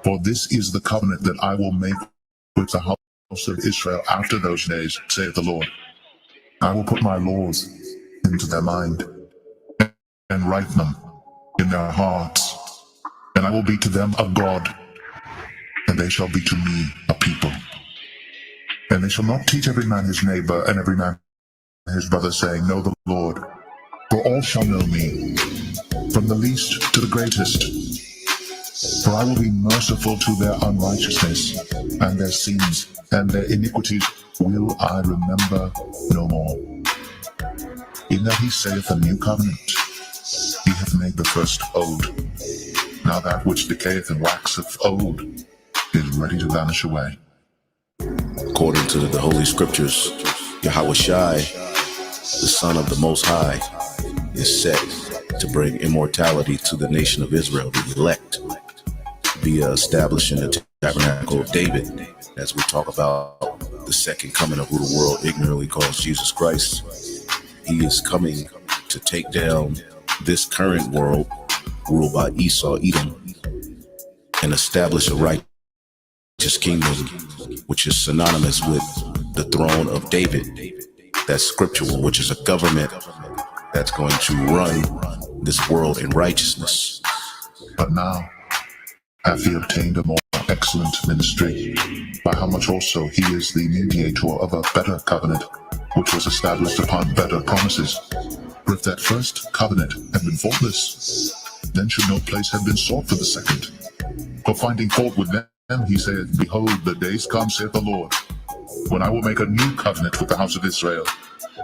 For this is the covenant that I will make with the house of Israel after those days, saith the Lord. I will put my laws into their mind, and write them in their hearts, and I will be to them a God, and they shall be to me a people. And they shall not teach every man his neighbor, and every man his brother, saying, Know the Lord. For all shall know me, from the least to the greatest. For I will be merciful to their unrighteousness, and their sins, and their iniquities will I remember no more. In that he saith a new covenant, he hath made the first old. Now that which decayeth and waxeth old is ready to vanish away. According to the Holy Scriptures, Yahweh Shai, the Son of the Most High, is set to bring immortality to the nation of Israel, the elect, via establishing the tabernacle of David, as we talk about the second coming of who the world ignorantly calls Jesus Christ. He is coming to take down this current world ruled by Esau, Edom, and establish a righteous kingdom, which is synonymous with the throne of David. That's scriptural, which is a government that's going to run this world in righteousness. But now hath he obtained a more excellent ministry, by how much also he is the mediator of a better covenant, which was established upon better promises. For if that first covenant had been faultless, then should no place have been sought for the second. For finding fault with them, he saith, Behold, the days come, saith the Lord, when I will make a new covenant with the house of Israel,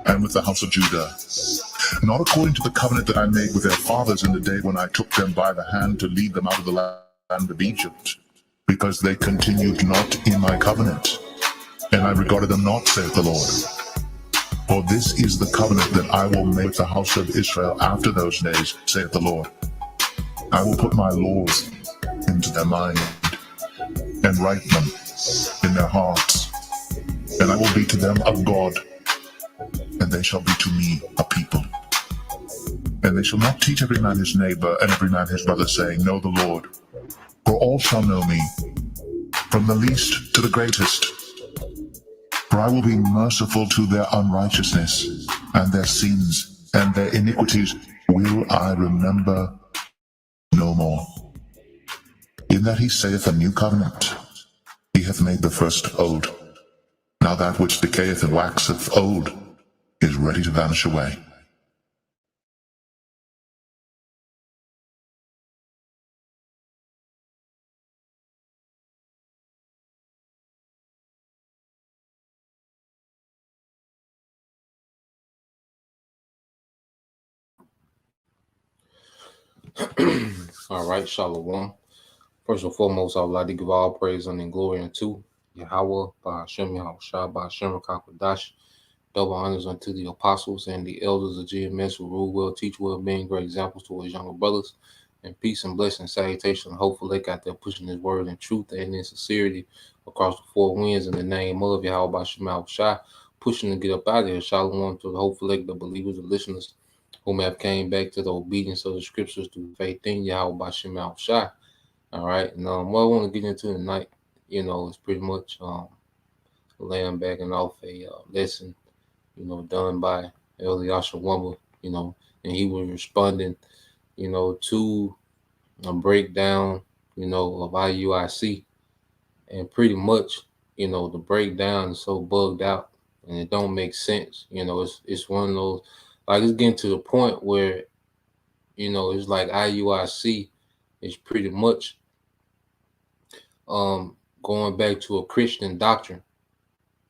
and with the house of Judah, not according to the covenant that I made with their fathers in the day when I took them by the hand to lead them out of the land of Egypt, because they continued not in my covenant, and I regarded them not, saith the Lord. For this is the covenant that I will make with the house of Israel after those days, saith the Lord. I will put my laws into their mind, and write them in their hearts, and I will be to them a God, and they shall be to me a people. And they shall not teach every man his neighbor, and every man his brother, saying, Know the Lord. For all shall know me, from the least to the greatest. For I will be merciful to their unrighteousness, and their sins, and their iniquities will I remember no more. In that he saith a new covenant, he hath made the first old. Now that which decayeth and waxeth old is ready to vanish away. All right, Shalom. First and foremost, I would like to give all praise and glory unto Yahweh, by Hashem Yahushua, by Hashem Rakakwadash. Double honors unto the apostles and the elders of GMS who rule well, teach well, being great examples to his younger brothers. And peace and blessing, salutation, hopefully they got there pushing his word in truth and in sincerity across the four winds in the name of Yahweh by Hashem Yahushua, pushing to get up out of here. Shalom to the hopefully the believers and listeners whom have came back to the obedience of the scriptures through faith in Yahweh by Hashem Yahushua. All right, and what I want to get into tonight, is pretty much laying back and off a lesson, done by Eliasha Wumba, and he was responding, to a breakdown, of IUIC, and pretty much, the breakdown is so bugged out and it don't make sense. It's one of those, like, it's getting to the point where, it's like IUIC is pretty much going back to a Christian doctrine.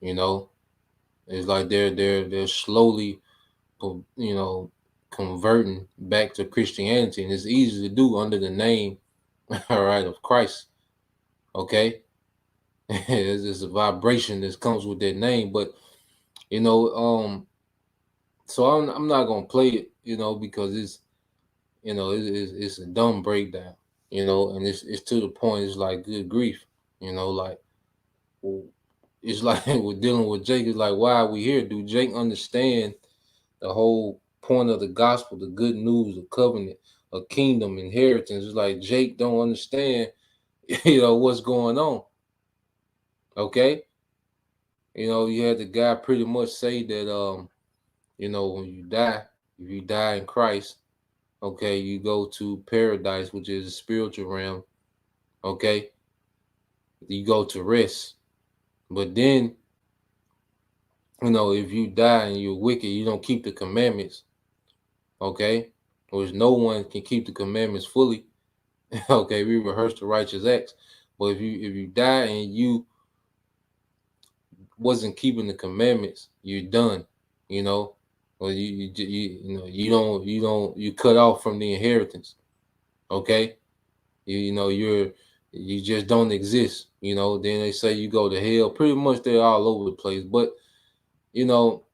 It's like they're slowly converting back to Christianity, and it's easy to do under the name all right of Christ. Okay. It's a vibration that comes with that name, but so I'm not gonna play it, because it's it's a dumb breakdown, and it's to the point. It's like, good grief, like, well, it's like we're dealing with Jake. It's like, why are we here? Do Jake understand the whole point of the gospel, the good news, the covenant, a kingdom, inheritance? It's like Jake don't understand what's going on. Okay. You had the guy pretty much say that when you die, if you die in Christ, okay, you go to paradise, which is a spiritual realm. Okay. You go to rest. But then, if you die and you're wicked, you don't keep the commandments. Okay. Which no one can keep the commandments fully. Okay, we rehearse the righteous acts. But if you die and you wasn't keeping the commandments, you're done. You know, or you cut off from the inheritance. Okay, you just don't exist. Then they say you go to hell. Pretty much they're all over the place. But you know,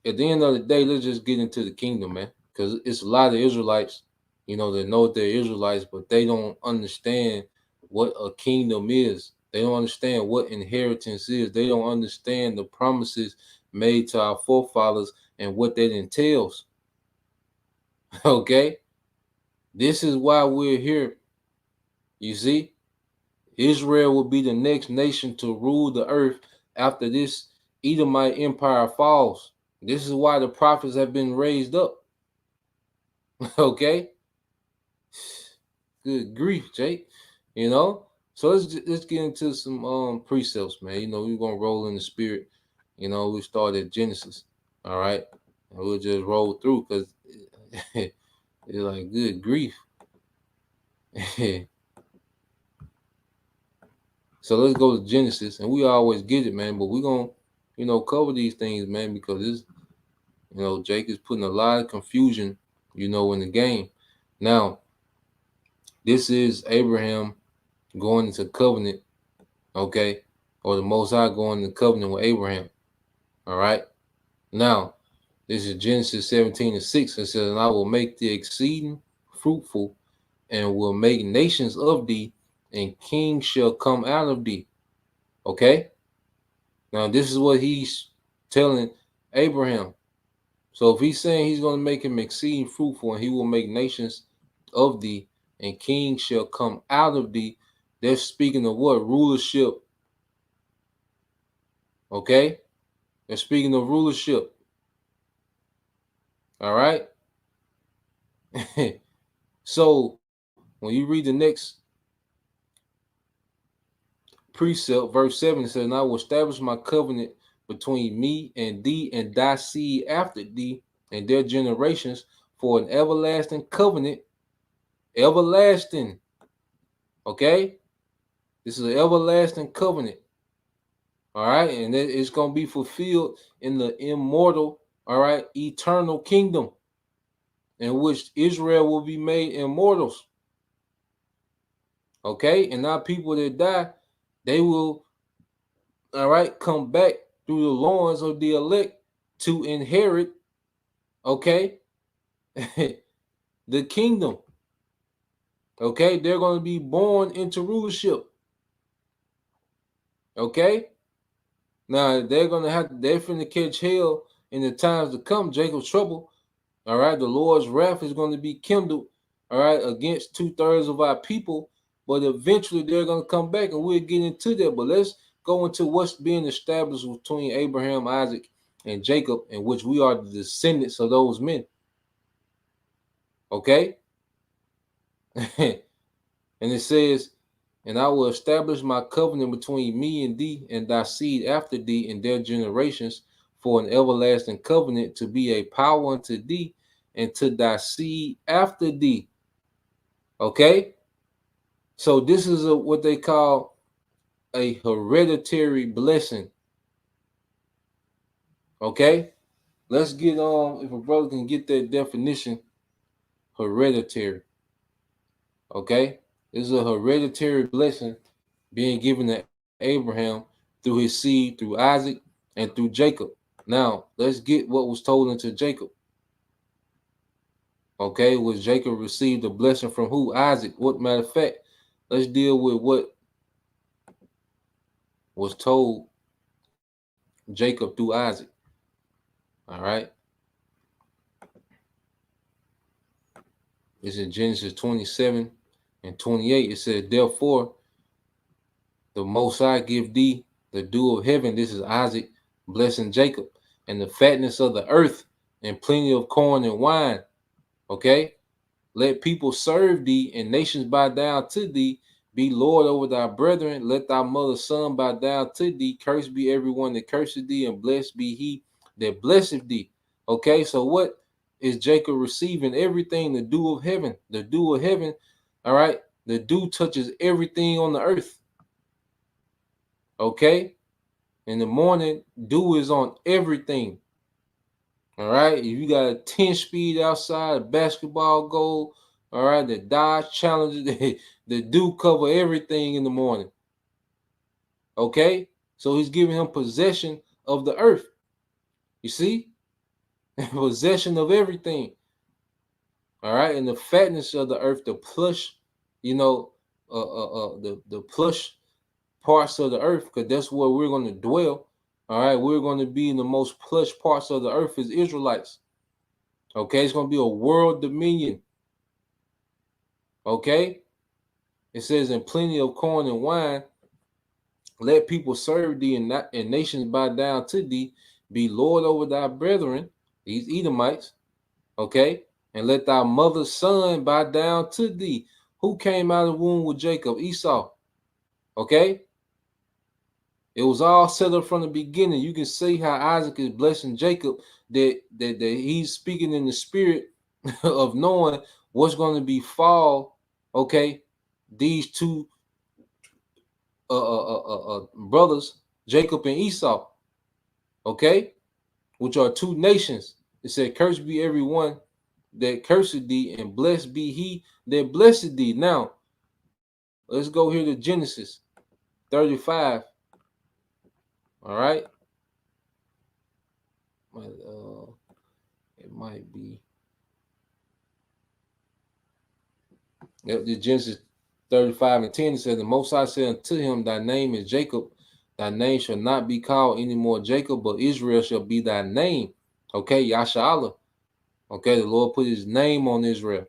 at the end of the day, let's just get into the kingdom, man. Because it's a lot of Israelites, that know they're Israelites, but they don't understand what a kingdom is. They don't understand what inheritance is. They don't understand the promises made to our forefathers and what that entails. Okay? This is why we're here. You see? Israel will be the next nation to rule the earth after this Edomite empire falls. This is why the prophets have been raised up. Okay? Good grief, Jake. So let's get into some precepts, man. We're gonna roll in the spirit. We start at Genesis. All right. And we'll just roll through because it's like good grief. So let's go to Genesis, and we always get it, man. But we're gonna, cover these things, man, because this, Jake is putting a lot of confusion, in the game. Now, this is Abraham going into covenant, okay, or the Most High going into covenant with Abraham. All right. Now, this is Genesis 17:6. It says, "And I will make thee exceeding fruitful, and will make nations of thee, and kings shall come out of thee." Okay. Now, this is what he's telling Abraham. So if he's saying he's going to make him exceeding fruitful, and he will make nations of thee, and kings shall come out of thee, they're speaking of what? Rulership. Okay? They're speaking of rulership. All right? So when you read the next precept, verse 7, it says, "And I will establish my covenant between me and thee and thy seed after thee and their generations for an everlasting covenant." Everlasting. Okay? This is an everlasting covenant. All right? And it's going to be fulfilled in the immortal, all right, eternal kingdom in which Israel will be made immortals. Okay? And now people that die, they will, all right, come back through the loins of the elect to inherit, okay, the kingdom. Okay? They're going to be born into rulership. Okay? Now they're finna catch hell in the times to come, Jacob's trouble. All right, the Lord's wrath is going to be kindled, all right, against 2/3 of our people, but eventually they're going to come back, and we'll get into that. But let's go into what's being established between Abraham, Isaac, and Jacob, in which we are the descendants of those men. Okay? And it says, "And I will establish my covenant between me and thee and thy seed after thee and their generations for an everlasting covenant to be a power unto thee and to thy seed after thee." Okay? So this is what they call a hereditary blessing. Okay? Let's get on, if a brother can get that definition, hereditary. Okay? This is a hereditary blessing being given to Abraham through his seed, through Isaac, and through Jacob. Now, let's get what was told unto Jacob. Okay, was Jacob received a blessing from who? Isaac. What matter of fact, let's deal with what was told Jacob through Isaac. All right. It's in Genesis 27 and 28. It says, "Therefore the Most High give thee the dew of heaven. This is Isaac blessing Jacob, and the fatness of the earth, and plenty of corn and wine. Okay, let people serve thee, and nations bow down to thee. Be Lord over thy brethren. Let thy mother's son bow down to thee. Cursed be everyone that curseth thee, and blessed be he that blesseth thee. Okay, so what is Jacob receiving? Everything, the dew of heaven. The dew of heaven, all right? The dew touches everything on the earth. Okay? In the morning, dew is on everything. All right? If you got a 10 speed outside, a basketball goal, all right, the Dodge Challenger, the dew cover everything in the morning. Okay? So he's giving him possession of the earth. You see? Possession of everything. All right? And the fatness of the earth, the plush, you know, the plush parts of the earth, because that's where we're going to dwell. All right, we're going to be in the most plush parts of the earth as Israelites. Okay, it's going to be a world dominion. Okay, it says, in plenty of corn and wine, let people serve thee, and nations bow down to thee. Be Lord over thy brethren, these Edomites. Okay, and let thy mother's son bow down to thee. Who came out of the womb with Jacob? Esau. Okay. It was all set up from the beginning. You can see how Isaac is blessing Jacob, that he's speaking in the spirit of knowing what's going to befall, okay, these two brothers, Jacob and Esau, okay, which are two nations. It said, cursed be everyone that cursed thee, and blessed be he that blessed thee. Now, let's go here to Genesis 35. All right. It might be. The Genesis 35 and 10, it says, the Most High said unto him, thy name is Jacob. Thy name shall not be called any more Jacob, but Israel shall be thy name. Okay, Yasha'Allah. Okay, the Lord put his name on Israel,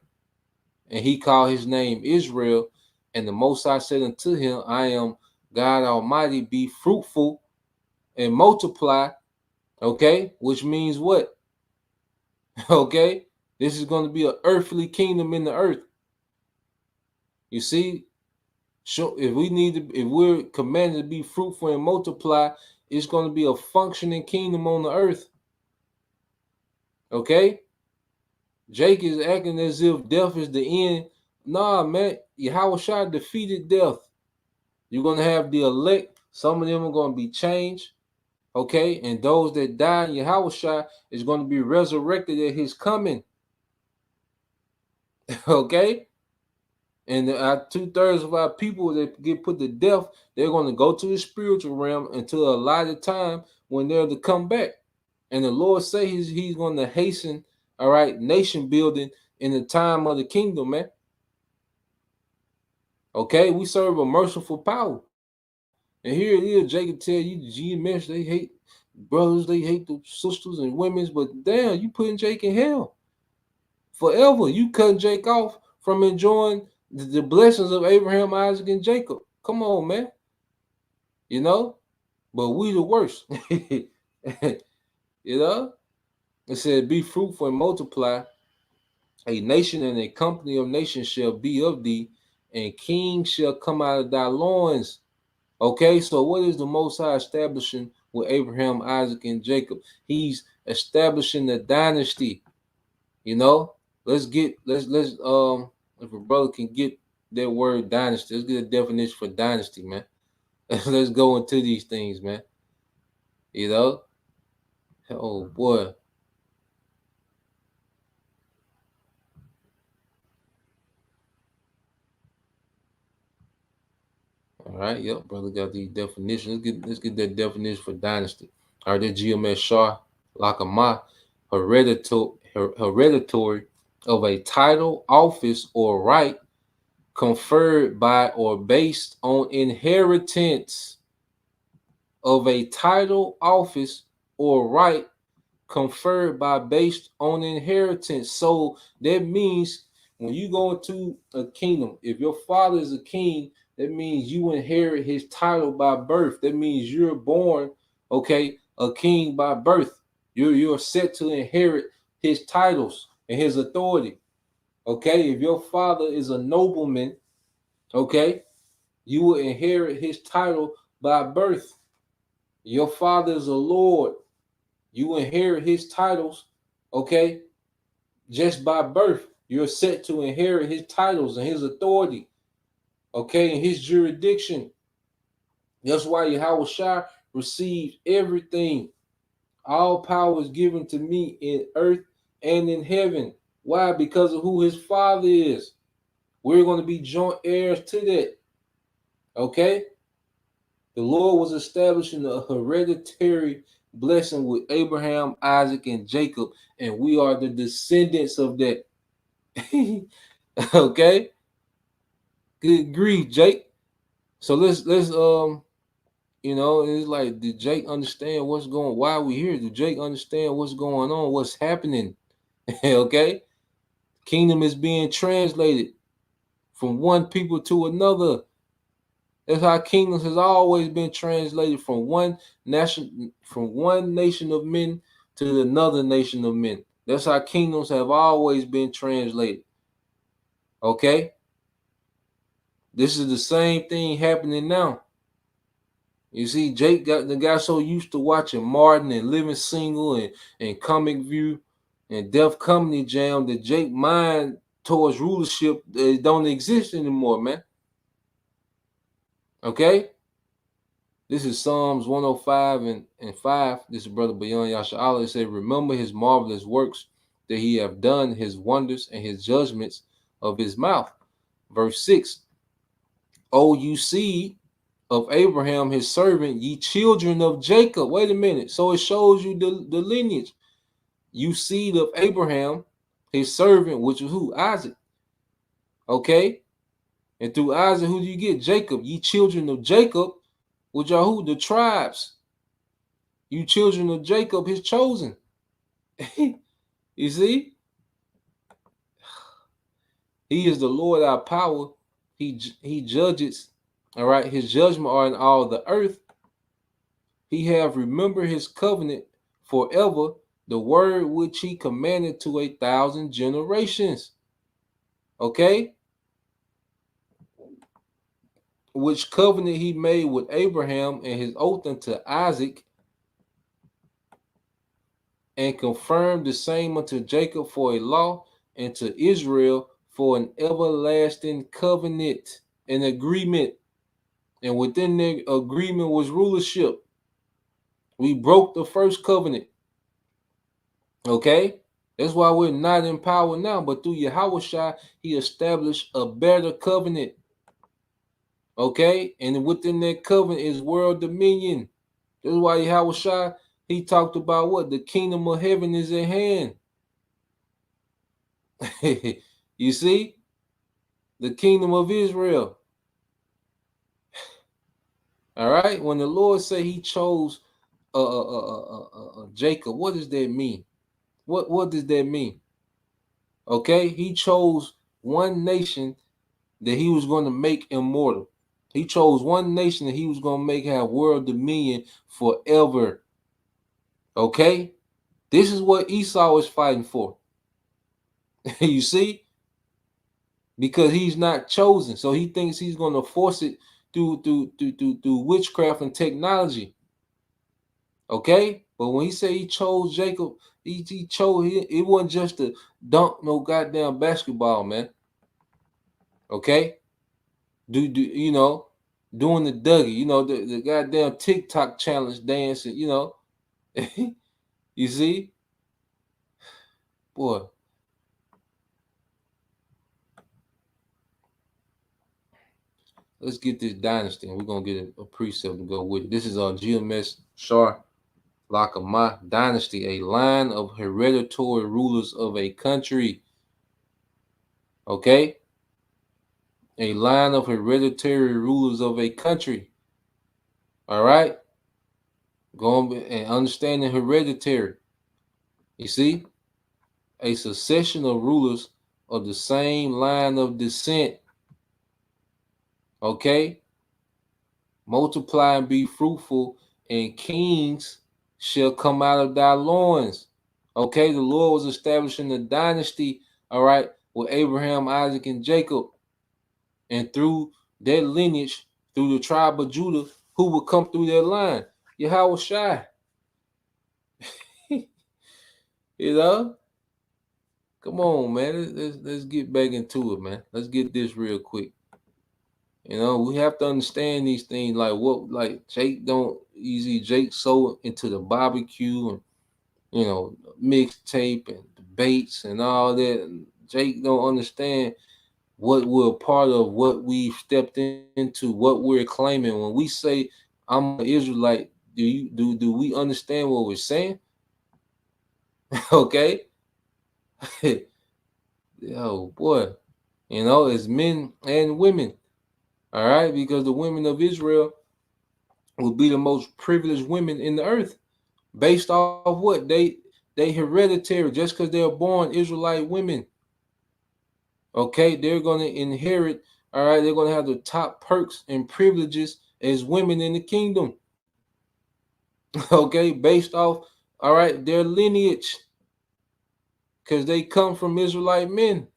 and he called his name Israel. And the Most High said unto him, I am God Almighty, be fruitful and multiply. Okay, which means what? Okay, this is going to be an earthly kingdom in the earth. You see, so if we're commanded to be fruitful and multiply, it's going to be a functioning kingdom on the earth. Okay, Jake is acting as if death is the end. Nah, man, Yahushua defeated death. You're going to have the elect. Some of them are going to be changed. Okay, and those that die in Yahushua is going to be resurrected at his coming. Okay, and 2/3 of our people that get put to death, they're going to go to the spiritual realm until a allotted time when they're to come back. And the Lord say he's going to hasten, all right, nation building in the time of the kingdom, man. Okay, we serve a merciful power. And here it is, Jacob tell you the GMS, they hate brothers, they hate the sisters and women's, but damn, you putting Jake in hell forever. You cutting Jake off from enjoying the blessings of Abraham, Isaac, and Jacob. Come on, man. You know, but we the worst. You know, it said, be fruitful and multiply. A nation and a company of nations shall be of thee, and kings shall come out of thy loins. Okay, so what is the Most High establishing with Abraham, Isaac, and Jacob? He's establishing the dynasty. You know, let's if a brother can get that word dynasty, let's get a definition for dynasty, man. Let's go into these things, man. You know, oh boy. All right, yep, brother got the definition. Let's get that definition for dynasty. All right, that GMS Shah Lakama, hereditary of a title, office, or right conferred by or based on inheritance of a title, office, or right conferred by based on inheritance. So that means when you go into a kingdom, if your father is a king, That means you inherit his title by birth. That means you're born, okay, a king by birth. You're set to inherit his titles and his authority. Okay, if your father is a nobleman, okay, you will inherit his title by birth. Your father is a lord. You inherit his titles, okay, just by birth. You're set to inherit his titles and his authority, okay, and his jurisdiction. That's why Yahweh Shai received everything. All power is given to me in earth and in heaven. Why? Because of who his father is. We're going to be joint heirs to that. Okay? The Lord was establishing a hereditary blessing with Abraham, Isaac, and Jacob, and we are the descendants of that. Okay? Good grief, Jake. So let's you know, it's like, did Jake understand what's going? Why are we here? Did Jake understand what's going on? What's happening? Okay, kingdom is being translated from one people to another. That's how kingdoms has always been translated from one nation of men to another nation of men. That's how kingdoms have always been translated. Okay, this is the same thing happening now. You see, Jake got so used to watching Martin and Living Single and Comic View and Def Comedy Jam that Jake mind towards rulership don't exist anymore, man. Okay? This is Psalms 105 and 5. This is Brother Bayon Yasha'Allah. It said, remember his marvelous works that he have done, his wonders and his judgments of his mouth. Verse 6. Oh, you seed of Abraham, his servant, ye children of Jacob. Wait a minute. So it shows you the lineage. You seed of Abraham, his servant, which is who? Isaac. Okay? And through Isaac, who do you get? Jacob. Ye children of Jacob, which are who? The tribes. You children of Jacob, his chosen. You see? He is the Lord our power. He judges. All right. His judgment are in all the earth. He have remembered his covenant forever, the word which he commanded to 1,000 generations. Okay? Which covenant he made with Abraham and his oath unto Isaac, and confirmed the same unto Jacob for a law, and to Israel for an everlasting covenant, an agreement. And within the agreement was rulership. We broke the first covenant. Okay? That's why we're not in power now. But through Yahweh Shai, he established a better covenant. Okay? And within that covenant is world dominion. That's why Yahweh Shai, he talked about what? The kingdom of heaven is at hand. You see? The kingdom of Israel. All right? When the Lord said he chose Jacob, what does that mean? What does that mean? Okay? He chose one nation that he was going to make immortal. He chose one nation that he was going to make have world dominion forever. Okay? This is what Esau is fighting for. You see? Because he's not chosen. So he thinks he's going to force it through witchcraft and technology. Okay? But when he said he chose Jacob, he chose, it wasn't just to dunk no goddamn basketball, man. Okay? You know, doing the Dougie, you know, the goddamn TikTok challenge dancing, you know. You see? Boy. Let's get this dynasty, and we're going to get a precept to go with it. This is GMS Shar Lakama dynasty, a line of hereditary rulers of a country. Okay? A line of hereditary rulers of a country. All right? Going and understanding hereditary. You see? A succession of rulers of the same line of descent. Okay? Multiply and be fruitful, and kings shall come out of thy loins. Okay, the Lord was establishing a dynasty, all right, with Abraham, Isaac, and Jacob. And through their lineage, through the tribe of Judah, who would come through their line? Yahweh Shai. You know? Come on, man. Let's get back into it, man. Let's get this real quick. You know, we have to understand these things. Like Jake don't easy. Jake so into the barbecue and mixtape and debates and all that. And Jake don't understand what we're a part of, what we've stepped into, what we're claiming. When we say I'm an Israelite, do we understand what we're saying? Okay. Oh boy. As men and women. All right, because the women of Israel will be the most privileged women in the earth, based off what they hereditary, just because they're born Israelite women. Okay, they're gonna inherit. All right, they're gonna have the top perks and privileges as women in the kingdom. Okay, based off all right their lineage, because they come from Israelite men.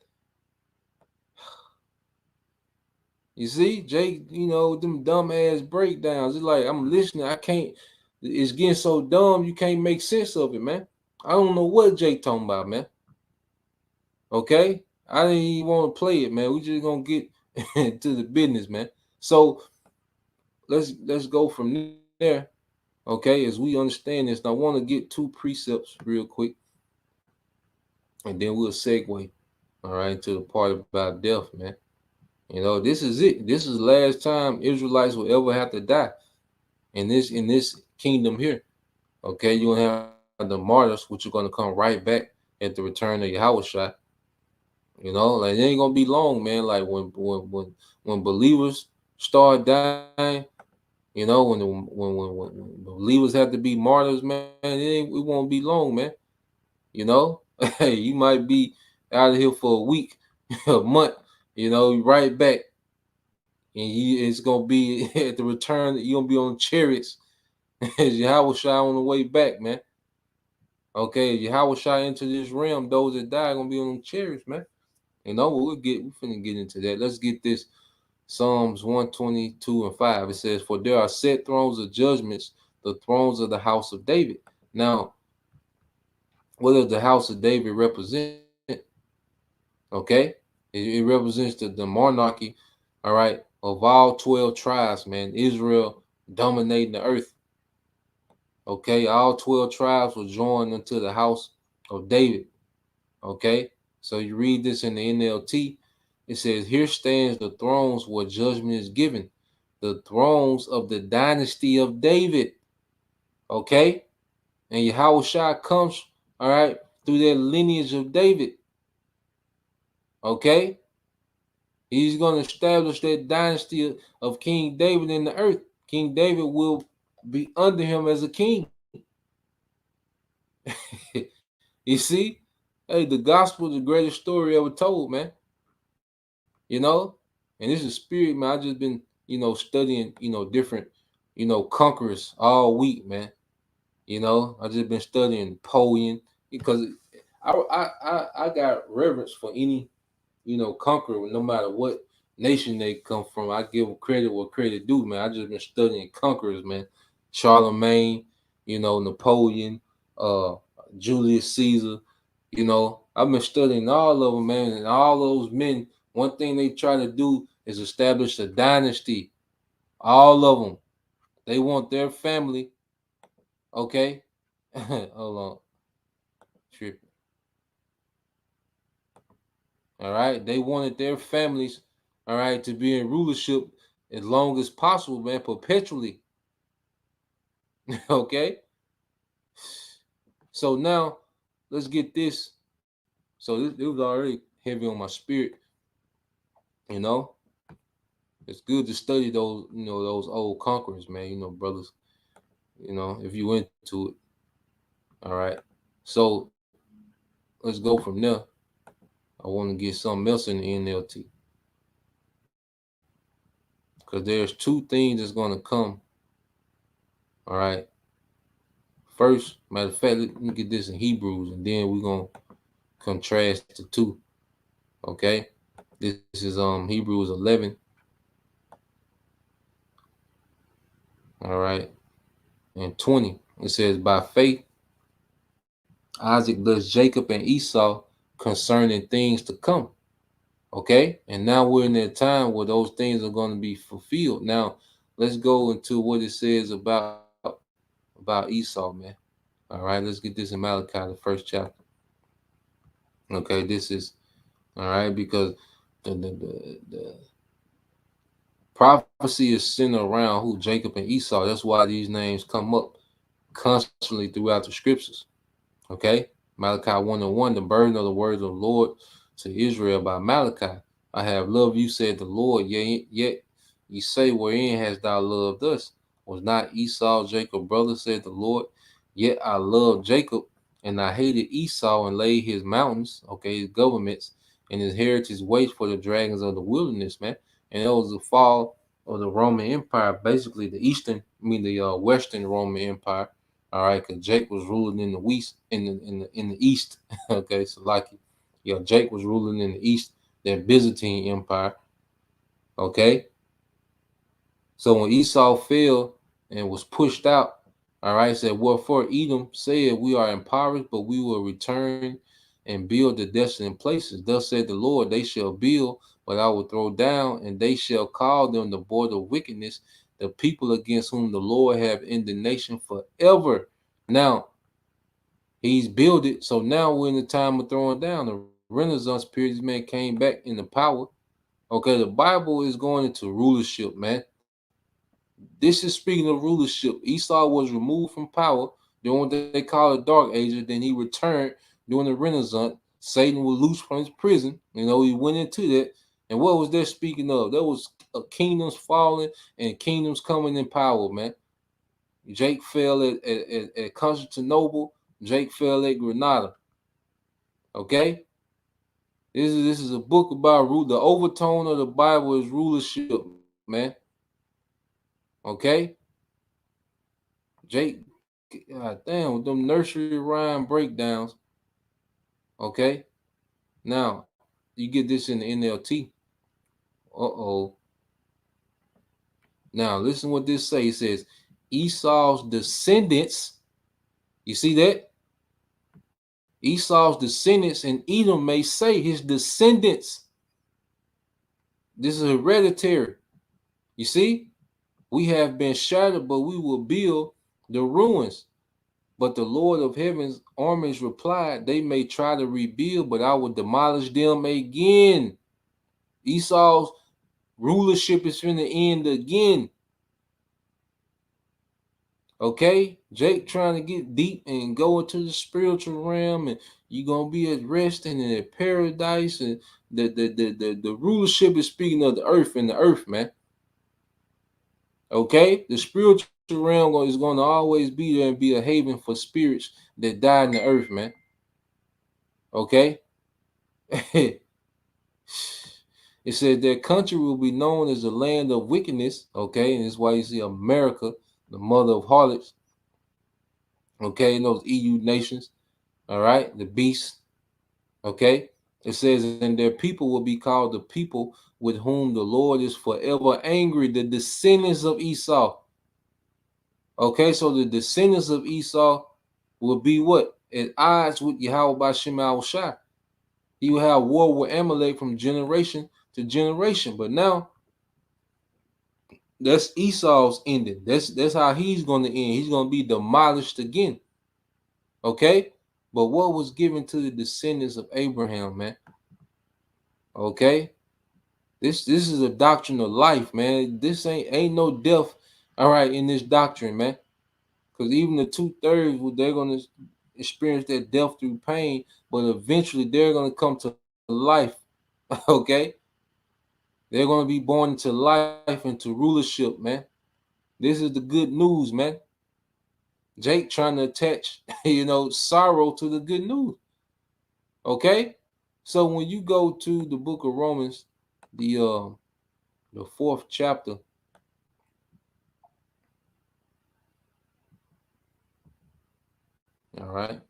You see, Jake, them dumbass breakdowns. It's like I'm listening. I can't. It's getting so dumb. You can't make sense of it, man. I don't know what Jake talking about, man. Okay, I didn't even want to play it, man. We just gonna get to the business, man. So let's go from there. Okay, as we understand this, I want to get two precepts real quick, and then we'll segue. All right, to the part about death, man. This is it. This is the last time Israelites will ever have to die in this kingdom here. Okay, you're gonna have the martyrs, which are gonna come right back at the return of Yahweh. Like it ain't gonna be long, man. Like when believers start dying, when believers have to be martyrs, man, it won't be long, man. Hey, you might be out of here for a week, a month, right back, and it's gonna be at the return. You're gonna be on chariots as Yahweh Shai on the way back, man. Okay, Yahweh Shai into this realm, those that die are gonna be on chariots, man. We're finna get into that. Let's get this Psalms 122 and 5. It says, "For there are set thrones of judgments, the thrones of the house of David." Now, what does the house of David represent? Okay, it represents the monarchy, all right, of all 12 tribes, man. Israel dominating the earth. Okay, all 12 tribes were joined into the house of David. Okay, so you read this in the NLT. It says, "Here stands the thrones where judgment is given, the thrones of the dynasty of David." Okay, and Yahweh Shai comes, all right, through that lineage of David. Okay, he's going to establish that dynasty of King David in the earth. King David will be under him as a king. You see, hey, the gospel is the greatest story ever told, man. And this is spirit, man. I just been, studying, different, conquerors all week, man. I just been studying Napoleon because I got reverence for any, conqueror, no matter what nation they come from. I give them credit what credit due, man. I just been studying conquerors, man. Charlemagne, Napoleon, uh, Julius Caesar. I've been studying all of them, man, and all those men. One thing they try to do is establish a dynasty. All of them, they want their family. Okay, hold on, tripping. All right, they wanted their families, all right, to be in rulership as long as possible, man, perpetually. Okay, so now let's get this. So it was already heavy on my spirit. You know, it's good to study those, those old conquerors, man. Brothers. If you into it. All right. So let's go from there. I want to get something else in the NLT. because there's two things that's going to come. All right. First, matter of fact, let me get this in Hebrews, and then we're going to contrast the two. Okay. This is Hebrews 11. All right. And 20. It says, by faith, Isaac blessed Jacob and Esau concerning things to come. Okay. And now we're in that time where those things are going to be fulfilled. Now, let's go into what it says about Esau, man. All right. Let's get this in Malachi, the first chapter. Okay. This is, all right, because the prophecy is centered around who? Jacob and Esau. That's why these names come up constantly throughout the scriptures. Okay. Malachi 1:1, the burden of the words of the Lord to Israel by Malachi. I have loved you, said the Lord, yet ye say, wherein hast thou loved us? Was not Esau Jacob's brother, said the Lord? Yet I loved Jacob, and I hated Esau, and laid his mountains, okay, his governments, and his heritage waste for the dragons of the wilderness, man. And that was the fall of the Roman Empire, basically the Western Roman Empire. All right, because Jake was ruling in the west, in the east. Okay, so like, Jake was ruling in the east, that Byzantine Empire. Okay, so when Esau fell and was pushed out, all right, said, wherefore Edom said, we are impoverished, but we will return and build the desolate places. Thus said the Lord, they shall build, but I will throw down, and they shall call them the border of wickedness, the people against whom the Lord have indignation forever. Now, he's built it, so now we're in the time of throwing down. The Renaissance period, this man came back into power. Okay, the Bible is going into rulership, man. This is speaking of rulership. Esau was removed from power during what they call the Dark Ages. Then he returned during the Renaissance. Satan was loose from his prison. He went into that. And what was there speaking of? There was kingdoms falling and kingdoms coming in power, man. Jake fell at Constantinople. Jake fell at Granada. Okay? This is a book about rule. The overtone of the Bible is rulership, man. Okay? Jake, God damn, with them nursery rhyme breakdowns. Okay? Now, you get this in the NLT. Uh-oh. Now, listen what this says. It says, Esau's descendants, you see that? Esau's descendants, and Edom may say his descendants. This is hereditary. You see? We have been shattered, but we will build the ruins. But the Lord of heaven's armies replied, they may try to rebuild, but I will demolish them again. Esau's rulership is finna end again. Okay? Jake trying to get deep and go into the spiritual realm, and you're gonna be at rest and in paradise, and the rulership is speaking of the earth and the earth, man. Okay? The spiritual realm is going to always be there and be a haven for spirits that died in the earth, man. Okay? It said their country will be known as the land of wickedness. Okay? And that's why you see America, the mother of harlots. Okay? And those EU nations. All right? The beast. Okay? It says, and their people will be called the people with whom the Lord is forever angry, the descendants of Esau. Okay, so the descendants of Esau will be what? At odds with Yahweh Bashim al-Shai. He will have war with Amalek from generation to generation. But now, that's Esau's ending. That's how he's going to end. He's going to be demolished again. Okay? But what was given to the descendants of Abraham, man? Okay? This is a doctrine of life, man. This ain't no death, all right, in this doctrine, man. Because even the 2/3, they're going to experience that death through pain, but eventually they're going to come to life, okay? They're going to be born into life, into rulership, man. This is the good news, man. Jake trying to attach, sorrow to the good news, okay? So when you go to the book of Romans, the 4th chapter, All right.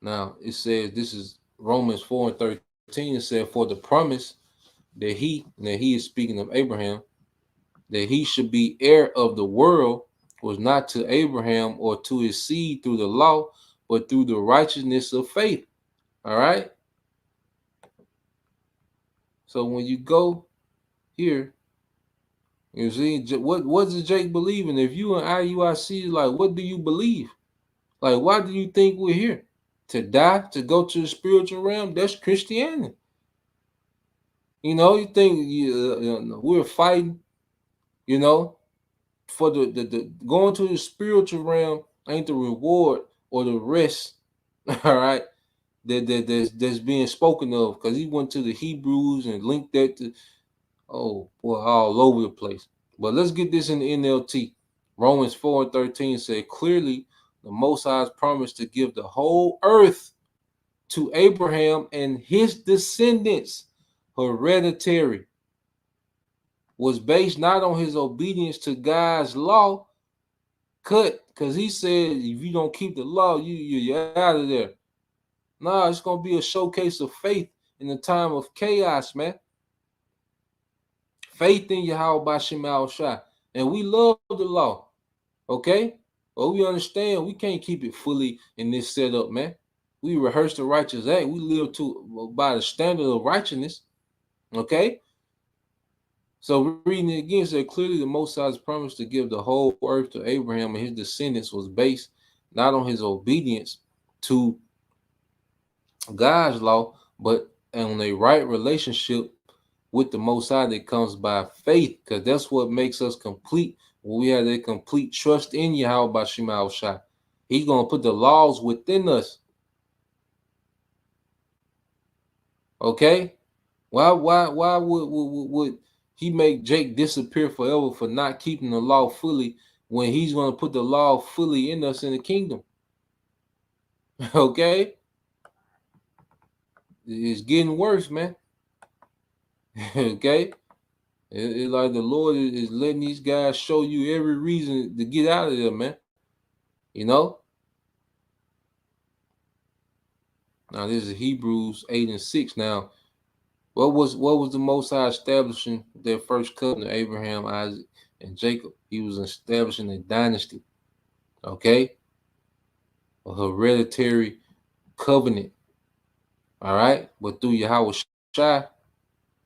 Now it says, this is Romans 4 and 13. It said, for the promise that he is speaking of Abraham, that he should be heir of the world, was not to Abraham or to his seed through the law, but through the righteousness of faith. All right. So when you go here, you see, what does Jake believe in? If you in IUIC, like, what do you believe? Like, why do you think we're here? To die, to go to the spiritual realm? That's Christianity. You know, you think we're fighting, you know, for the going to the spiritual realm ain't the reward or the rest, all right, that's being spoken of, because he went to the Hebrews and linked that to, oh boy, all over the place. But let's get this in the NLT. Romans 4 and 13 say, clearly the Most High's promised to give the whole earth to Abraham and his descendants, hereditary, was based not on his obedience to God's law, because he said, if you don't keep the law, you're out of there. Nah, it's going to be a showcase of faith in the time of chaos, man. Faith in Yahweh Bashim Al-Shai. And we love the law, okay? But we understand we can't keep it fully in this setup, man. We rehearse the righteous act. We live by the standard of righteousness, okay? So reading it again, said clearly the Most High's promise to give the whole earth to Abraham and his descendants was based not on his obedience to God's law, but on a right relationship with the Most High that comes by faith, because that's what makes us complete. When we have a complete trust in Yahweh Bashim Al-Shai, he's going to put the laws within us. Okay? Why would he make Jake disappear forever for not keeping the law fully when he's going to put the law fully in us in the kingdom? Okay? It's getting worse, man. Okay? It's like the Lord is letting these guys show you every reason to get out of there, man. You know? Now this is Hebrews 8 and 6. Now, what was the Most High establishing their first covenant, Abraham, Isaac, and Jacob? He was establishing a dynasty, okay? A hereditary covenant, all right? But through Yahweh Shai,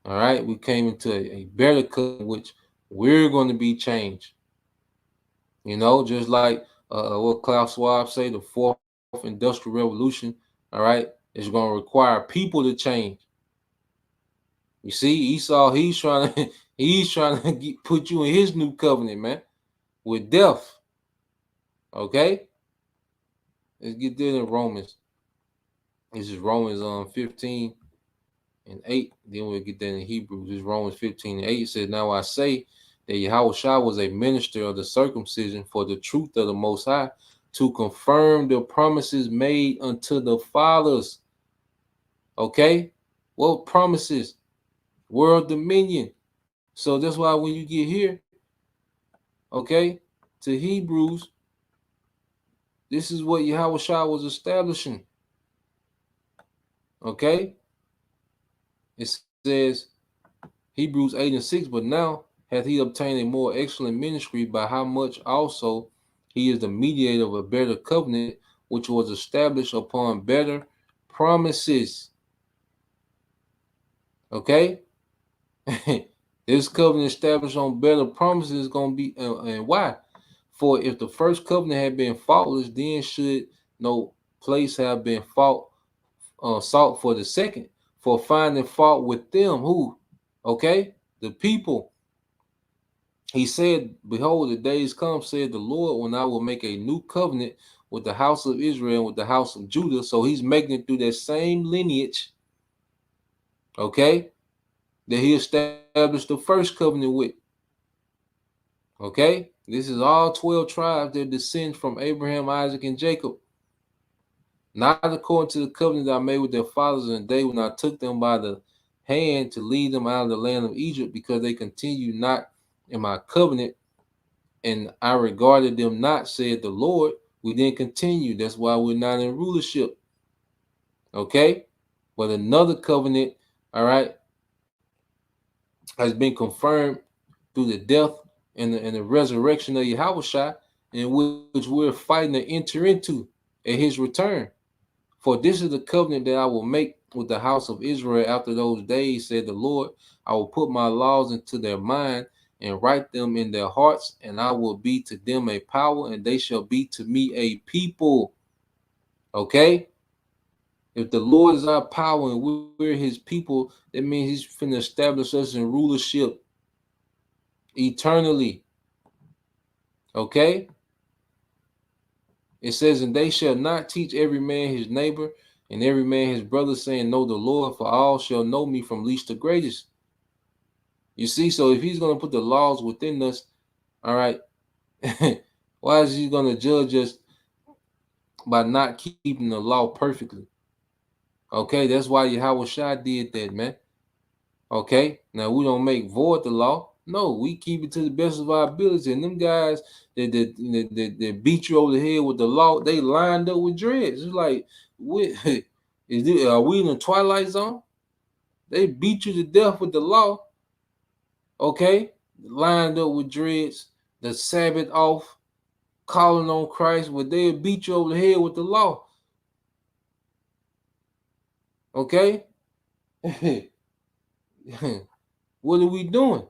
all right, we came into a better covenant, which we're going to be changed. You know, just like what Klaus Schwab say, the fourth industrial revolution, all right, is going to require people to change. You see, Esau, he's trying to put you in his new covenant, man, with death. Okay? Let's get there in Romans. This is Romans 15 and 8. Then we'll get there in Hebrews. This is Romans 15 and 8. It says, now I say that Yahweh Shai was a minister of the circumcision for the truth of the Most High, to confirm the promises made unto the fathers. Okay? What promises? World dominion. So that's why when you get here, okay, to Hebrews, this is what Yahweh Shai was establishing. Okay? It says, Hebrews 8 and 6, but now hath he obtained a more excellent ministry, by how much also he is the mediator of a better covenant, which was established upon better promises. Okay? This covenant established on better promises is going to be, and why? For if the first covenant had been faultless, then should no place have been sought for the second, for finding fault with them who, okay, the people. He said, behold, the days come, said the Lord, when I will make a new covenant with the house of Israel and with the house of Judah. So he's making it through that same lineage, okay, that he established the first covenant with. Okay, this is all 12 tribes that descend from Abraham, Isaac, and Jacob. Not according to the covenant that I made with their fathers in the day when I took them by the hand to lead them out of the land of Egypt, because they continued not in my covenant, and I regarded them not, said the Lord, We didn't continue. That's why we're not in rulership. Okay? But another covenant, all right, has been confirmed through the death and the resurrection of Yahushua, in which we're fighting to enter into at his return. For this is the covenant that I will make with the house of Israel after those days, said the Lord. I will put my laws into their mind and write them in their hearts, and I will be to them a power, and they shall be to me a people. Okay? If the Lord is our power and we're his people, that means he's finna establish us in rulership eternally. Okay? It says, and they shall not teach every man his neighbor and every man his brother, saying, know the Lord, for all shall know me from least to greatest. You see, so if he's going to put the laws within us, all right, why is he going to judge us by not keeping the law perfectly? Okay, that's why Yahushua did that, man. Okay, now we don't make void the law. No, we keep it to the best of our ability. And them guys that beat you over the head with the law, they lined up with dreads. It's like, are we in the Twilight Zone? They beat you to death with the law. Okay, lined up with dreads, the Sabbath off, calling on Christ, but they beat you over the head with the law. Okay. What are we doing?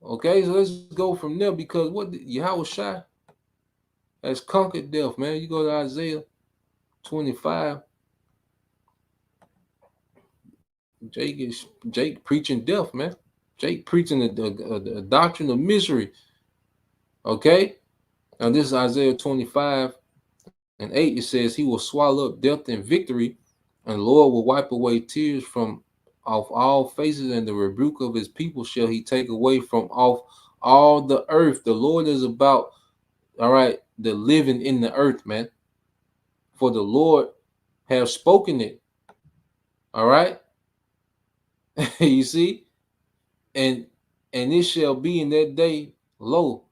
Okay, so let's go from there, because what Yahushua has conquered death, man. You go to Isaiah 25. Jake preaching death, man. Jake preaching the doctrine of misery. Okay, now this is Isaiah 25 and 8. It says, he will swallow up death in victory, and the Lord will wipe away tears from off all faces, and the rebuke of his people shall he take away from off all the earth. The Lord is about, all right, the living in the earth, man. For the Lord have spoken it. All right. You see, and it shall be in that day, lo.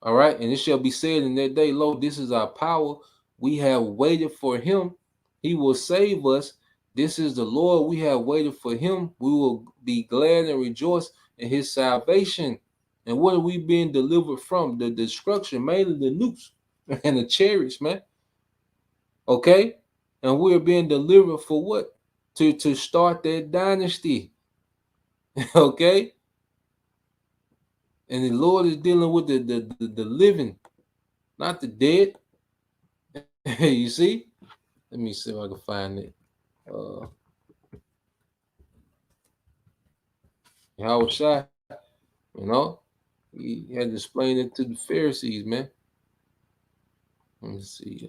All right, and it shall be said in that day, lo, this is our power. We have waited for him. He will save us. This is the Lord. We have waited for him. We will be glad and rejoice in his salvation. And what are we being delivered from? The destruction, mainly the nukes and the chariots, man. Okay, and we're being delivered for what? To start that dynasty. Okay, and the Lord is dealing with the living, not the dead. You see? Let me see if I can find it. Yahushua, you know, he had to explain it to the Pharisees, man. Let me see.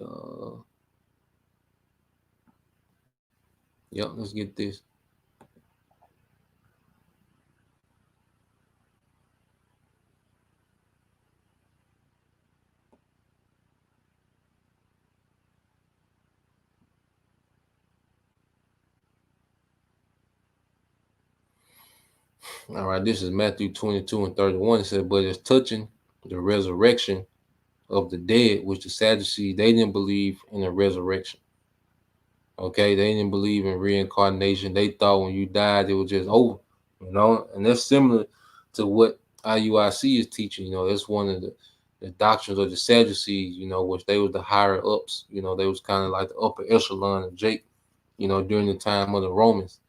Yep, let's get this. All right, this is Matthew 22 and 31. It said, but it's touching the resurrection of the dead, which the Sadducees, they didn't believe in the resurrection. Okay, they didn't believe in reincarnation. They thought when you died, it was just over, you know, and that's similar to what IUIC is teaching. You know, that's one of the doctrines of the Sadducees, you know, which they was the higher ups, you know, they was kind of like the upper echelon of Jake, you know, during the time of the Romans,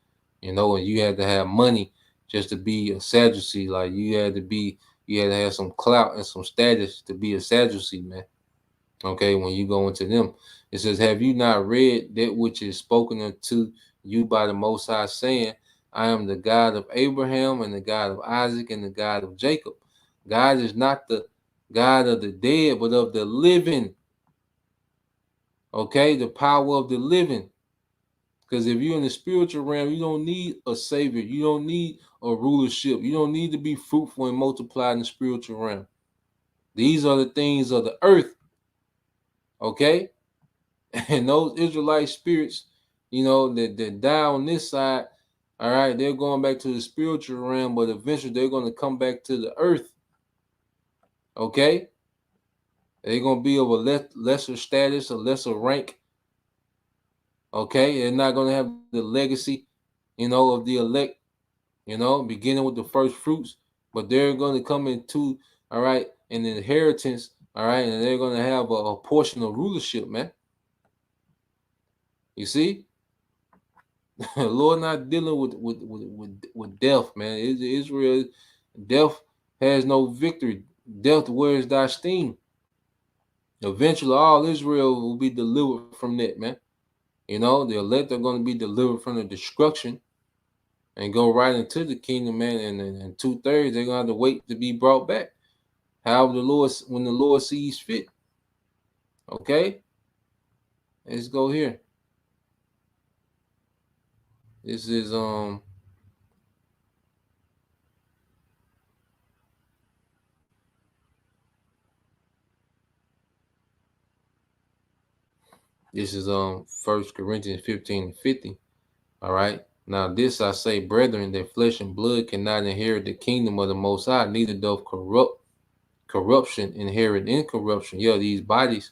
you know, and you had to have money just to be a Sadducee. Like you had to have some clout and some status to be a Sadducee, man. Okay, when you go into them, it says, have you not read that which is spoken unto you by the Most High, saying, I am the God of Abraham and the God of Isaac and the God of Jacob. God is not the God of the dead, but of the living. Okay, the power of the living. Because if you're in the spiritual realm, you don't need a savior. You don't need a rulership. You don't need to be fruitful and multiply in the spiritual realm. These are the things of the earth. Okay? And those Israelite spirits, you know, that die on this side, all right, they're going back to the spiritual realm, but eventually they're going to come back to the earth. Okay? They're going to be of a lesser status, a lesser rank. Okay, they're not going to have the legacy, of the elect, beginning with the first fruits, but they're going to come into, all right, an inheritance, all right, and they're going to have a portion of rulership, man. You see, Lord not dealing with death, man. Israel, death has no victory. Death wears thy sting. Eventually, all Israel will be delivered from that, man. The elect are going to be delivered from the destruction and go right into the kingdom, man. And 2/3, they're going to have to wait to be brought back. However, when the Lord sees fit. Okay? Let's go here. This is This is 1 Corinthians 15:50. All right. Now this I say, brethren, that flesh and blood cannot inherit the kingdom of the Most High, neither doth corruption inherit incorruption. Yeah, these bodies.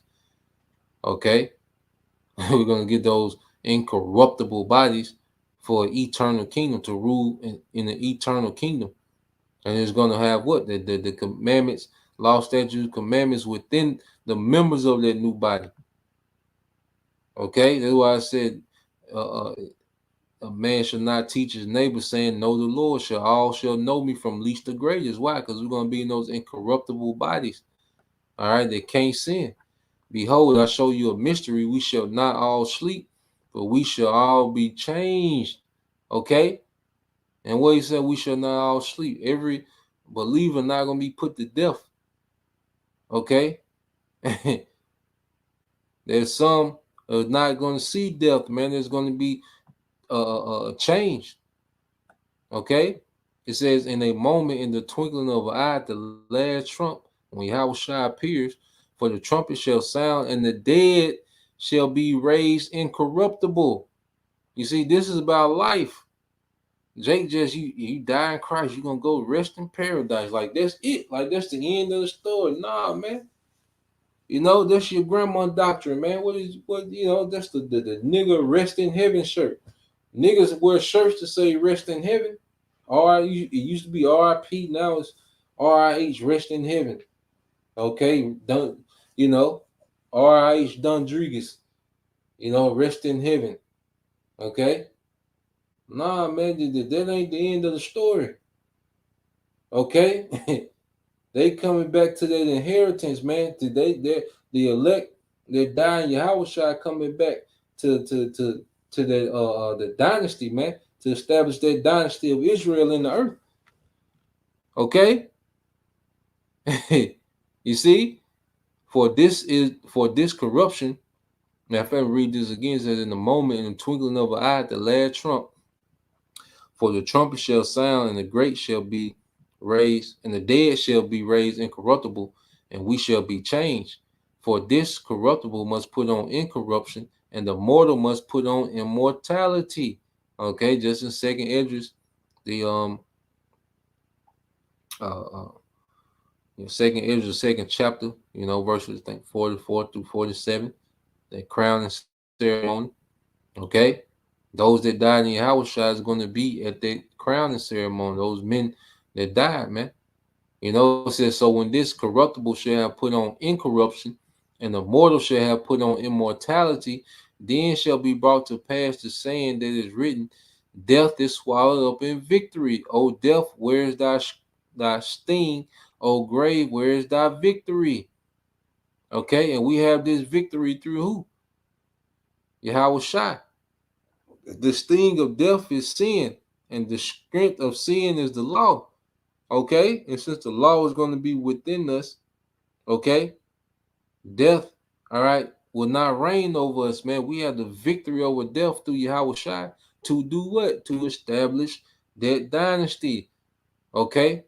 Okay. We're gonna get those incorruptible bodies for eternal kingdom to rule in the eternal kingdom. And it's gonna have what? The commandments, law, statutes, commandments within the members of that new body. Okay, that's why I said a man shall not teach his neighbor, saying, know the Lord, all shall know me from least to greatest. Why? Because we're going to be in those incorruptible bodies. All right, they can't sin. Behold, I show you a mystery. We shall not all sleep, but we shall all be changed. Okay? And what he said, we shall not all sleep. Every believer not going to be put to death. Okay? There's some not going to see death, man. There's going to be change. Okay, it says, in a moment, in the twinkling of an eye, the last trump, when Yahushua appears, for the trumpet shall sound, and the dead shall be raised incorruptible. You see, this is about life. Jake, just you die in Christ, you're gonna go rest in paradise. Like that's it. Like that's the end of the story. Nah, man. That's your grandma doctrine, man. That's the nigga rest in heaven shirt. Niggas wear shirts to say rest in heaven. It used to be RIP, now it's RIH, rest in heaven. Okay, done, RIH Dondrigas, rest in heaven. Okay. Nah, man, that ain't the end of the story. Okay. They coming back to that inheritance, man. The elect, they're dying. Yahushua coming back to the dynasty, man, to establish that dynasty of Israel in the earth. Okay. You see, for this corruption. Now, if I read this again, it says, in the moment, in the twinkling of an eye, the last trump, for the trumpet shall sound, and the great shall be raised, and the dead shall be raised incorruptible, and we shall be changed. For this corruptible must put on incorruption, and the mortal must put on immortality. Okay, just in Second Esdras, the Second Esdras, second chapter, verses I think 44 through 47, the crowning ceremony. Okay, those that died in Yahushua is going to be at the crowning ceremony. Those men that died, man. It says, so when this corruptible shall have put on incorruption, and the mortal shall have put on immortality, then shall be brought to pass the saying that is written, death is swallowed up in victory. O death, where is thy sting? O grave, where is thy victory? Okay, and we have this victory through who? Yahushua. The sting of death is sin, and the strength of sin is the law. Okay, and since the law is going to be within us, okay, death, all right, will not reign over us, man. We have the victory over death through Yahushua to do what? To establish that dynasty, okay,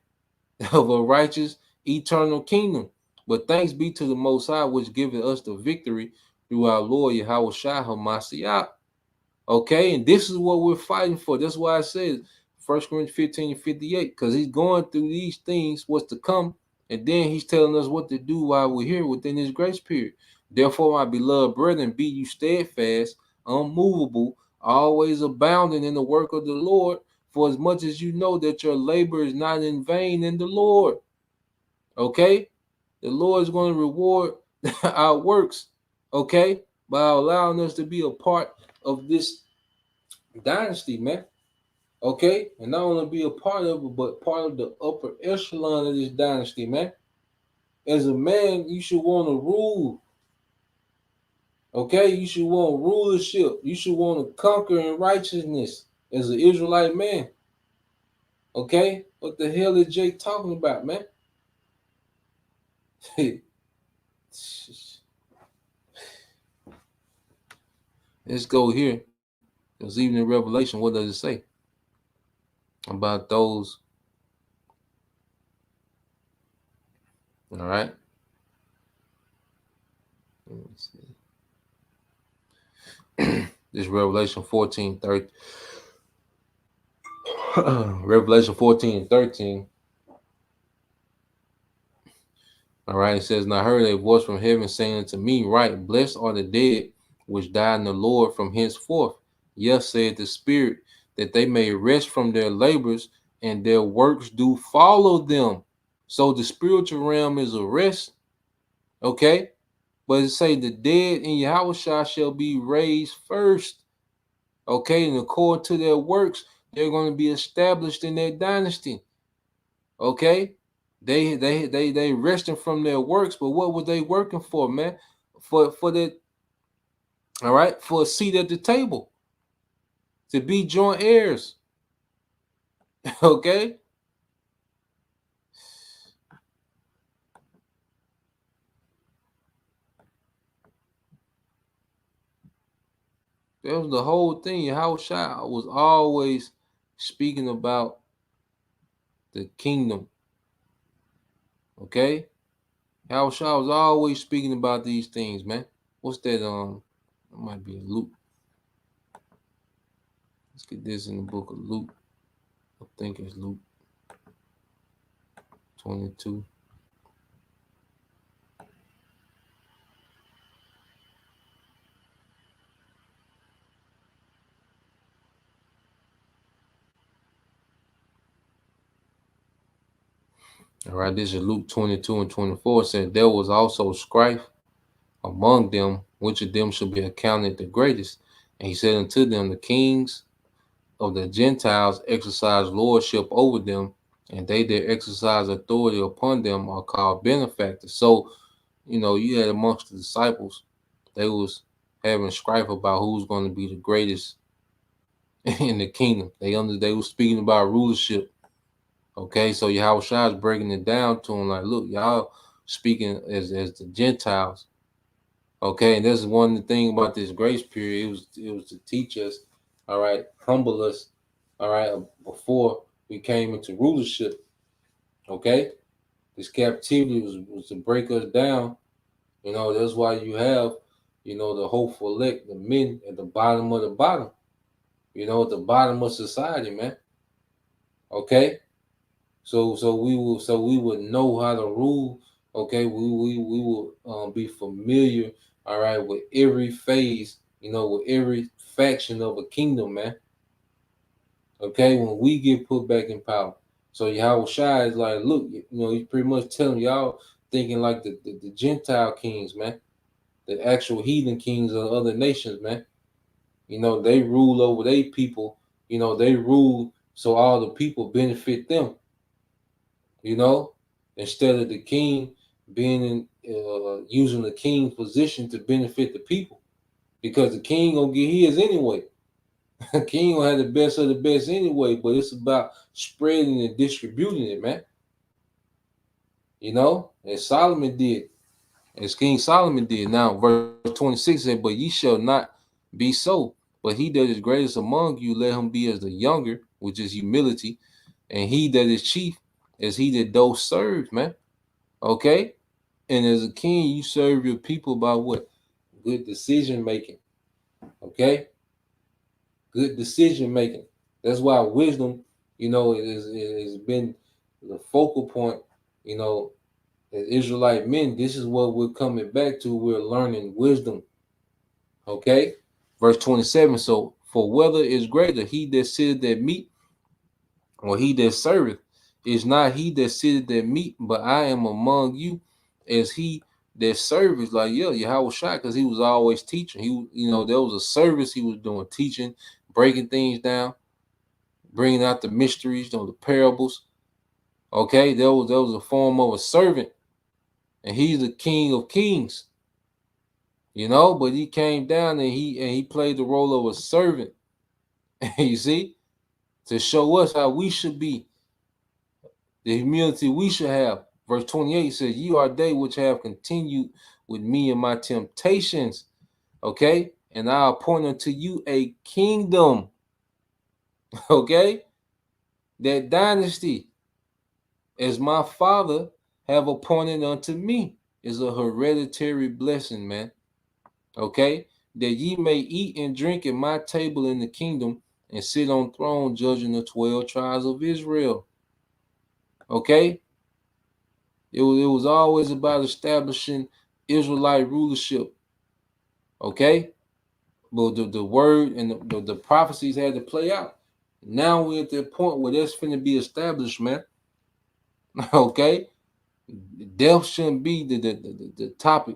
of a righteous eternal kingdom. But thanks be to the Most High, which giveth us the victory through our Lord Yahushua HaMashiach. Okay, and this is what we're fighting for. That's why I said 1 Corinthians 15:58, because he's going through these things, what's to come, And then he's telling us what to do while we're here within this grace period. Therefore, my beloved brethren, be you steadfast, unmovable, always abounding in the work of the Lord, for as much as you know that your labor is not in vain in the Lord. Okay? The Lord is going to reward our works, okay, by allowing us to be a part of this dynasty, man. Okay? And not only be a part of it, but part of the upper echelon of this dynasty, man. As a man, you should want to rule. Okay? You should want rulership. You should want to conquer in righteousness as an Israelite man. Okay? What the hell is Jake talking about, man? Let's go here. Because even in Revelation, what does it say about those? All right. Let me see. This Revelation 14:30. Revelation 14:13. All right. It says, and I heard a voice from heaven saying unto me, right, blessed are the dead which died in the Lord from henceforth. Yes, said the Spirit, that they may rest from their labors and their works do follow them. So the spiritual realm is a rest. Okay. But it say the dead in Yahushua shall be raised first. Okay, and according to their works, they're going to be established in their dynasty. Okay, they resting from their works, but what were they working for, man? For that, all right, for a seat at the table, to be joint heirs. Okay. That was the whole thing. Yahushua was always speaking about the kingdom. Okay? Yahushua was always speaking about these things, man. What's that? It might be in Luke. Let's get this in the book of Luke. I think it's Luke 22. All right, this is Luke 22 and 24. It said, there was also strife among them, which of them should be accounted the greatest. And he said unto them, the kings of the Gentiles exercise lordship over them, and they that exercise authority upon them are called benefactors. So, you had amongst the disciples, they was having strife about who's going to be the greatest in the kingdom. They were speaking about rulership. Okay, so Yahushua is breaking it down to them like, look, y'all speaking as the Gentiles. Okay, and this is one of the things about this grace period. It was to teach us, all right, humble us, all right, before we came into rulership. Okay, this captivity was to break us down. That's why you have, the hopeful elect, the men at the bottom of the bottom. At the bottom of society, man. Okay. So we would know how to rule. Okay, we will be familiar, all right, with every phase, with every faction of a kingdom, man. Okay, when we get put back in power. So Yahushua is like, look, he's pretty much telling y'all thinking like the Gentile kings, man, the actual heathen kings of other nations, man. They rule over their people. They rule so all the people benefit them. Instead of the king being using the king's position to benefit the people, because the king gonna get his anyway. The king gonna have the best of the best anyway, but it's about spreading and distributing it, man. As Solomon did, as King Solomon did. Now, verse 26 said, but ye shall not be so, but he that is greatest among you, let him be as the younger, which is humility, and he that is chief, as he that doth serve, man. Okay? And as a king, you serve your people by what? Good decision making. Okay? Good decision making. That's why wisdom, has been the focal point, As Israelite men, this is what we're coming back to. We're learning wisdom. Okay? Verse 27. So, for whether is greater, he that sitteth at meat or he that serveth? Is not he that sitteth at meat, but I am among you as he that serveth. Like, yeah, Yahweh Shai, because he was always teaching. There was a service he was doing, teaching, breaking things down, bringing out the mysteries, the parables. Okay, there was a form of a servant, and he's the King of Kings. But he came down and he played the role of a servant. You see, to show us how we should be, the humility we should have. Verse 28 says, "You are they which have continued with me in my temptations." Okay, and I appoint unto you a kingdom. Okay, that dynasty, as my Father have appointed unto me, is a hereditary blessing, man. Okay, that ye may eat and drink at my table in the kingdom and sit on throne judging the 12 tribes of Israel. Okay, it was always about establishing Israelite rulership. Okay, but the word and the prophecies had to play out. Now we're at the point where that's finna be established, man. Okay, death shouldn't be the topic.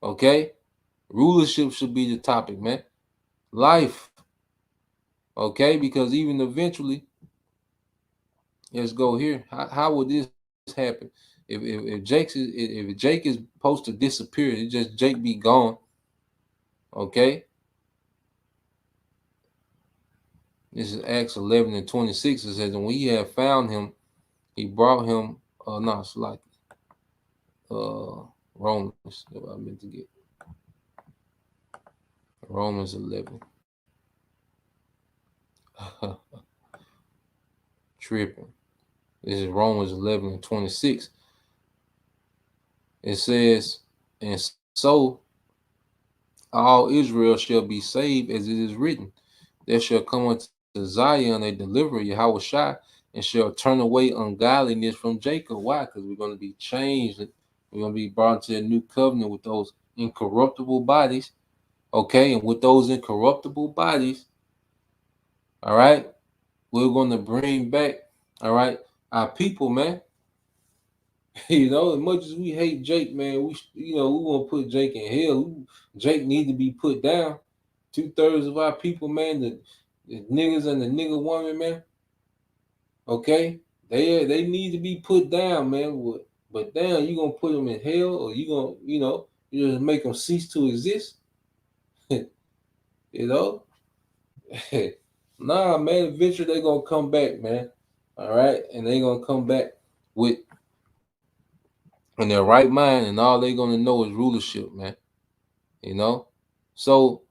Okay, rulership should be the topic, man. Life. Okay, because even eventually, let's go here. How would this happen? If Jake is supposed to disappear, it just Jake be gone. Okay. This is Acts 11 and 26. It says, and when he had found him, he brought him. No, it's like Romans. That I meant to get. Romans 11. Tripping. This is Romans 11 and 26. It says, and so all Israel shall be saved, as it is written. There shall come unto Zion a deliverer, Yahweh Shai, and shall turn away ungodliness from Jacob. Why? Because we're going to be changed. We're going to be brought to a new covenant with those incorruptible bodies. Okay, and with those incorruptible bodies, all right, we're going to bring back, all right, our people, man. As much as we hate Jake, man, we want to put Jake in hell. Jake need to be put down. 2/3 of our people, man, the niggas and the nigga woman, man. Okay, they need to be put down, man. But damn, you gonna put them in hell, or you gonna you just make them cease to exist? Nah, man. Eventually they gonna come back, man. All right, and they gonna come back with in their right mind, and all they gonna know is rulership, man. So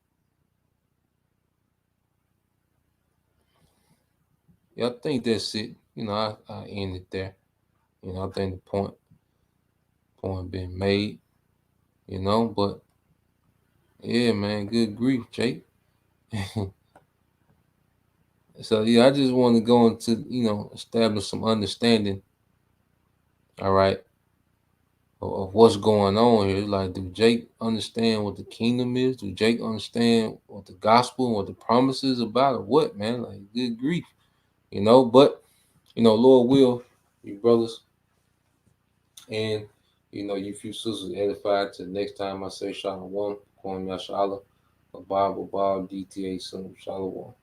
yeah, I think that's it. I end it there. I think the point been made. But yeah, man, good grief, Jake. So yeah, I just want to go into establish some understanding. All right, of what's going on here. Like, do Jake understand what the kingdom is? Do Jake understand what the gospel and what the promises about, or what, man? Like, good grief, But Lord will, you brothers, and you few sisters edified. To the next time I say Shalom, Kwam Yashala, a Bible, DTA, Shalom.